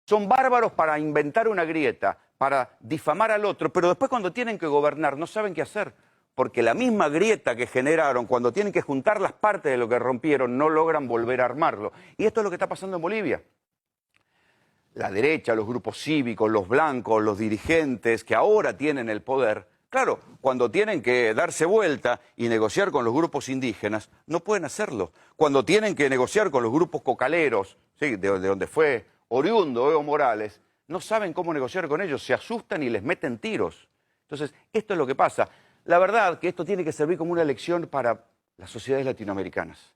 Son bárbaros para inventar una grieta, para difamar al otro, pero después cuando tienen que gobernar no saben qué hacer, porque la misma grieta que generaron, cuando tienen que juntar las partes de lo que rompieron, no logran volver a armarlo. Y esto es lo que está pasando en Bolivia. La derecha, los grupos cívicos, los blancos, los dirigentes que ahora tienen el poder, claro, cuando tienen que darse vuelta y negociar con los grupos indígenas, no pueden hacerlo. Cuando tienen que negociar con los grupos cocaleros, ¿sí?, de donde fue oriundo Evo Morales, no saben cómo negociar con ellos, se asustan y les meten tiros. Entonces, esto es lo que pasa. La verdad que esto tiene que servir como una lección para las sociedades latinoamericanas.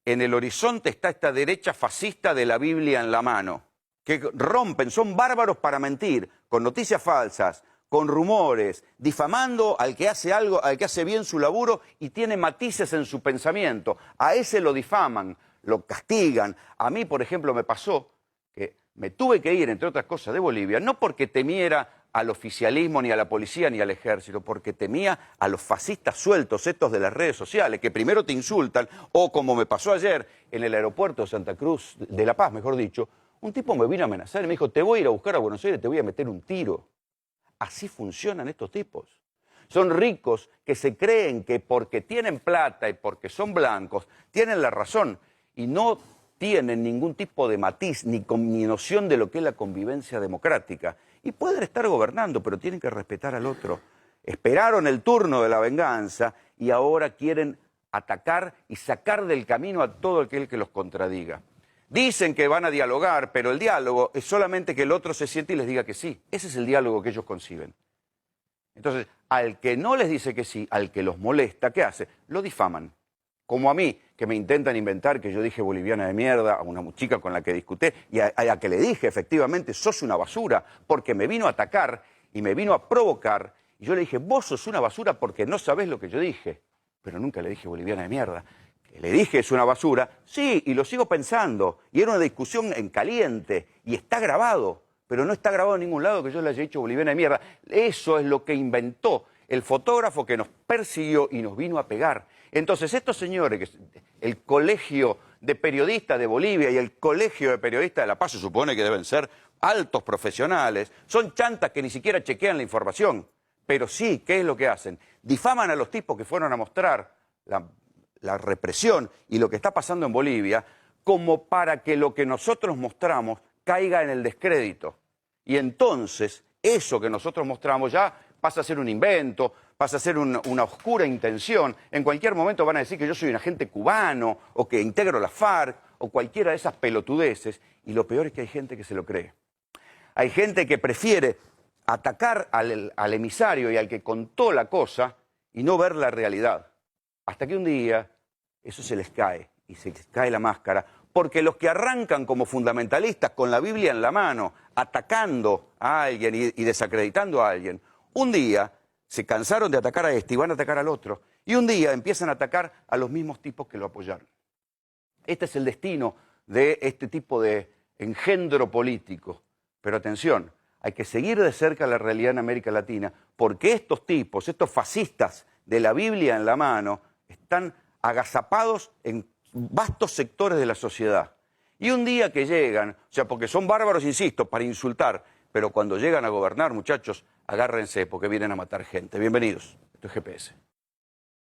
En el horizonte está esta derecha fascista de la Biblia en la mano, que rompen, son bárbaros para mentir, con noticias falsas, con rumores, difamando al que hace algo, al que hace bien su laburo y tiene matices en su pensamiento. A ese lo difaman, lo castigan. A mí, por ejemplo, me pasó que me tuve que ir, entre otras cosas, de Bolivia, no porque temiera al oficialismo, ni a la policía, ni al ejército, porque temía a los fascistas sueltos estos de las redes sociales, que primero te insultan, o como me pasó ayer en el aeropuerto de Santa Cruz, de La Paz, mejor dicho, un tipo me vino a amenazar y me dijo, te voy a ir a buscar a Buenos Aires, te voy a meter un tiro. Así funcionan estos tipos. Son ricos que se creen que porque tienen plata y porque son blancos, tienen la razón y no tienen ningún tipo de matiz ni noción de lo que es la convivencia democrática. Y pueden estar gobernando, pero tienen que respetar al otro. Esperaron el turno de la venganza y ahora quieren atacar y sacar del camino a todo aquel que los contradiga. Dicen que van a dialogar, pero el diálogo es solamente que el otro se siente y les diga que sí. Ese es el diálogo que ellos conciben. Entonces, al que no les dice que sí, al que los molesta, ¿qué hace? Lo difaman. Como a mí, que me intentan inventar que yo dije boliviana de mierda a una chica con la que discuté y a que le dije, efectivamente, sos una basura, porque me vino a atacar y me vino a provocar. Y yo le dije, vos sos una basura porque no sabés lo que yo dije. Pero nunca le dije boliviana de mierda. Le dije, es una basura, sí, y lo sigo pensando. Y era una discusión en caliente, y está grabado, pero no está grabado en ningún lado que yo le haya dicho boliviana de mierda. Eso es lo que inventó el fotógrafo que nos persiguió y nos vino a pegar. Entonces, estos señores, el Colegio de Periodistas de Bolivia y el Colegio de Periodistas de La Paz, se supone que deben ser altos profesionales, son chantas que ni siquiera chequean la información. Pero sí, ¿qué es lo que hacen? Difaman a los tipos que fueron a mostrar la represión y lo que está pasando en Bolivia, como para que lo que nosotros mostramos caiga en el descrédito. Y entonces, eso que nosotros mostramos ya pasa a ser un invento, pasa a ser una oscura intención. En cualquier momento van a decir que yo soy un agente cubano, o que integro la FARC, o cualquiera de esas pelotudeces, y lo peor es que hay gente que se lo cree. Hay gente que prefiere atacar al emisario y al que contó la cosa, y no ver la realidad. Hasta que un día eso se les cae, y se les cae la máscara, porque los que arrancan como fundamentalistas con la Biblia en la mano, atacando a alguien y desacreditando a alguien, un día se cansaron de atacar a este y van a atacar al otro, y un día empiezan a atacar a los mismos tipos que lo apoyaron. Este es el destino de este tipo de engendro político. Pero atención, hay que seguir de cerca la realidad en América Latina, porque estos tipos, estos fascistas de la Biblia en la mano, están agazapados en vastos sectores de la sociedad. Y un día que llegan, o sea, porque son bárbaros, insisto, para insultar, pero cuando llegan a gobernar, muchachos, agárrense porque vienen a matar gente. Bienvenidos, esto es GPS.